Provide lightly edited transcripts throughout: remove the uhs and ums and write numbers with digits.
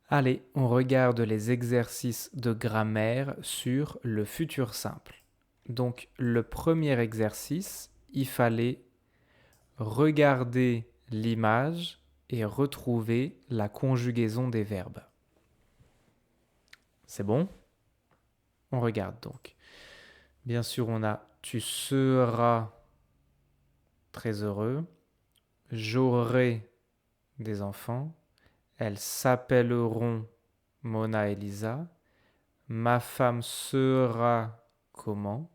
Allez, on regarde les exercices de grammaire sur le futur simple. Donc, le premier exercice, il fallait regarder l'image et retrouver la conjugaison des verbes. C'est bon? On regarde donc. Bien sûr, on a tu seras très heureux, j'aurai des enfants, elles s'appelleront Mona et Lisa, ma femme sera comment,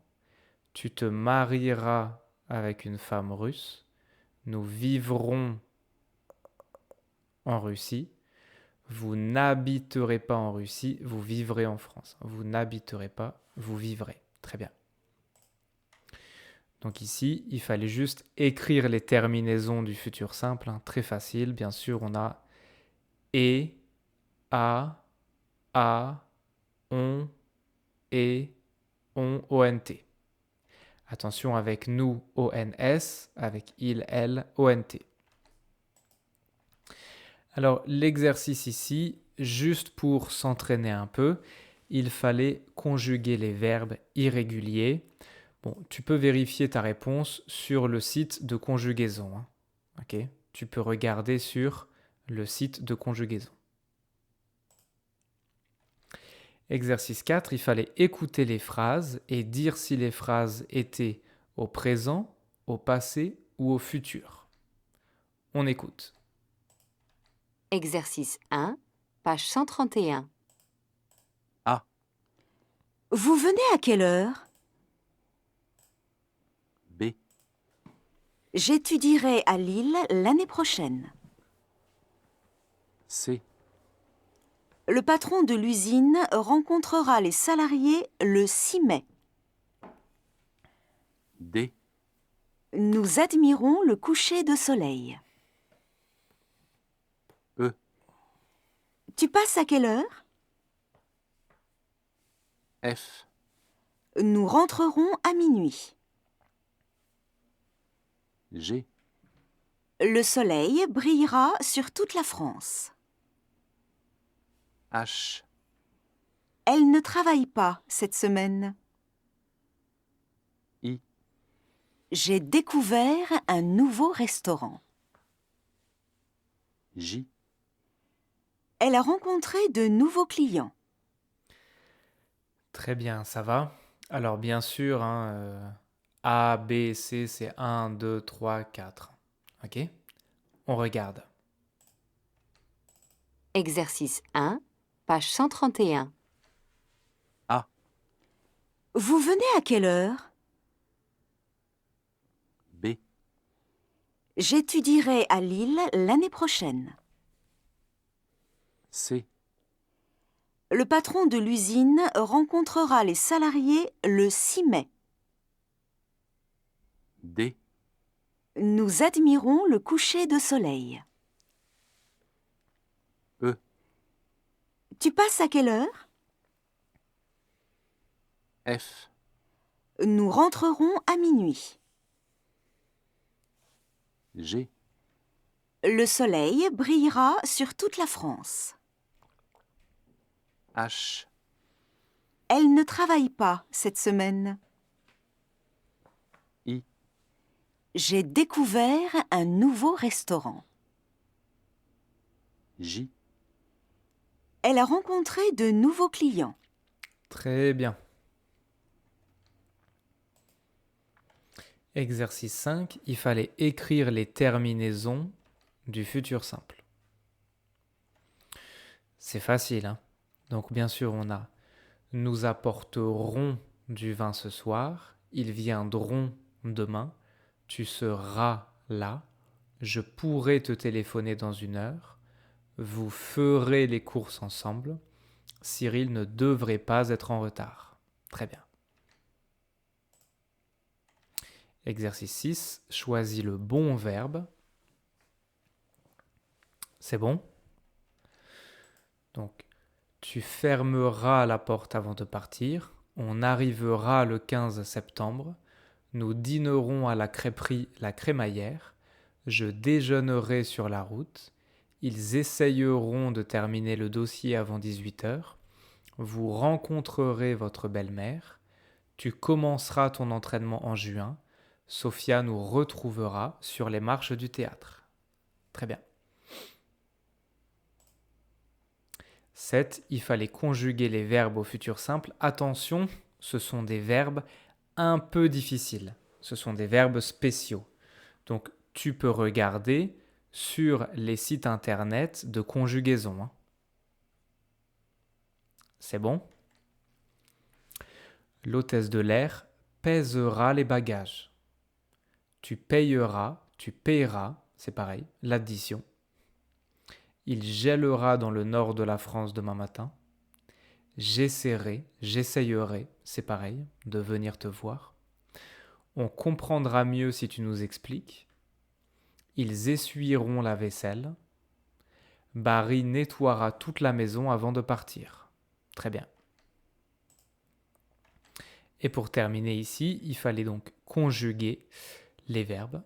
tu te marieras avec une femme russe, nous vivrons en Russie, vous n'habiterez pas en Russie, vous vivrez en France. Vous n'habiterez pas, vous vivrez. Très bien. Donc ici, il fallait juste écrire les terminaisons du futur simple, hein, très facile. Bien sûr, on a et, a, on, et, ont. Attention avec nous, ons, avec il, elle, ont. Alors l'exercice ici, juste pour s'entraîner un peu, il fallait conjuguer les verbes irréguliers. Bon, tu peux vérifier ta réponse sur le site de conjugaison. Hein. Ok, tu peux regarder sur le site de conjugaison. Exercice 4, il fallait écouter les phrases et dire si les phrases étaient au présent, au passé ou au futur. On écoute. Exercice 1, page 131. A. Vous venez à quelle heure? B. J'étudierai à Lille l'année prochaine. C. Le patron de l'usine rencontrera les salariés le 6 mai. D. Nous admirons le coucher de soleil. E. Tu passes à quelle heure? F. Nous rentrerons à minuit. G. Le soleil brillera sur toute la France. H. Elle ne travaille pas cette semaine. I. J'ai découvert un nouveau restaurant. J. Elle a rencontré de nouveaux clients. Très bien, ça va. Alors bien sûr, hein, A, B, C, c'est 1, 2, 3, 4. Ok? On regarde. Exercice 1, page 131. A. Vous venez à quelle heure? B. J'étudierai à Lille l'année prochaine. C. Le patron de l'usine rencontrera les salariés le 6 mai. D. Nous admirons le coucher de soleil. E. Tu passes à quelle heure? F. Nous rentrerons à minuit. G. Le soleil brillera sur toute la France. H. Elle ne travaille pas cette semaine. I. J'ai découvert un nouveau restaurant. J. Elle a rencontré de nouveaux clients. Très bien. Exercice 5, il fallait écrire les terminaisons du futur simple. C'est facile, hein? Donc bien sûr, on a nous apporterons du vin ce soir, ils viendront demain, tu seras là, je pourrai te téléphoner dans 1 heure, vous ferez les courses ensemble, Cyril ne devrait pas être en retard. Très bien. Exercice 6, choisis le bon verbe. C'est bon? Donc, tu fermeras la porte avant de partir. On arrivera le 15 septembre. Nous dînerons à la crêperie La Crémaillère. Je déjeunerai sur la route. Ils essayeront de terminer le dossier avant 18h. Vous rencontrerez votre belle-mère. Tu commenceras ton entraînement en juin. Sophia nous retrouvera sur les marches du théâtre. Très bien. 7. Il fallait conjuguer les verbes au futur simple. Attention, ce sont des verbes un peu difficiles. Ce sont des verbes spéciaux. Donc, tu peux regarder sur les sites internet de conjugaison. C'est bon? L'hôtesse de l'air pèsera les bagages. Tu payeras, tu paieras, c'est pareil, l'addition. Il gèlera dans le nord de la France demain matin. J'essaierai, j'essayerai, c'est pareil, de venir te voir. On comprendra mieux si tu nous expliques. Ils essuieront la vaisselle. Barry nettoiera toute la maison avant de partir. Très bien. Et pour terminer ici, il fallait donc conjuguer les verbes.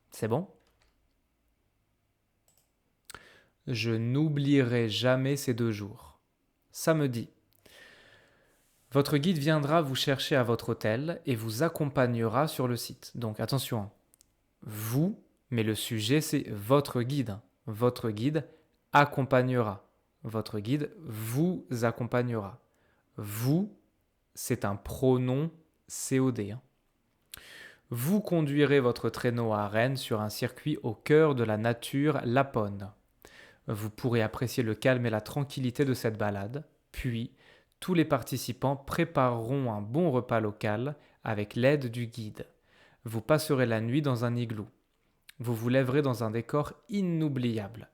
C'est bon? Je n'oublierai jamais ces 2 jours. Samedi. Votre guide viendra vous chercher à votre hôtel et vous accompagnera sur le site. Donc attention, vous, mais le sujet c'est votre guide. Votre guide accompagnera. Votre guide vous accompagnera. Vous, c'est un pronom COD. Vous conduirez votre traîneau à Rennes sur un circuit au cœur de la nature lapone. Vous pourrez apprécier le calme et la tranquillité de cette balade, puis tous les participants prépareront un bon repas local avec l'aide du guide. Vous passerez la nuit dans un igloo. Vous vous lèverez dans un décor inoubliable.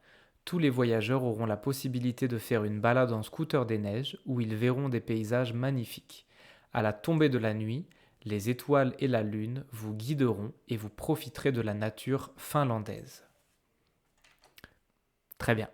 Tous les voyageurs auront la possibilité de faire une balade en scooter des neiges où ils verront des paysages magnifiques. À la tombée de la nuit, les étoiles et la lune vous guideront et vous profiterez de la nature finlandaise. Très bien.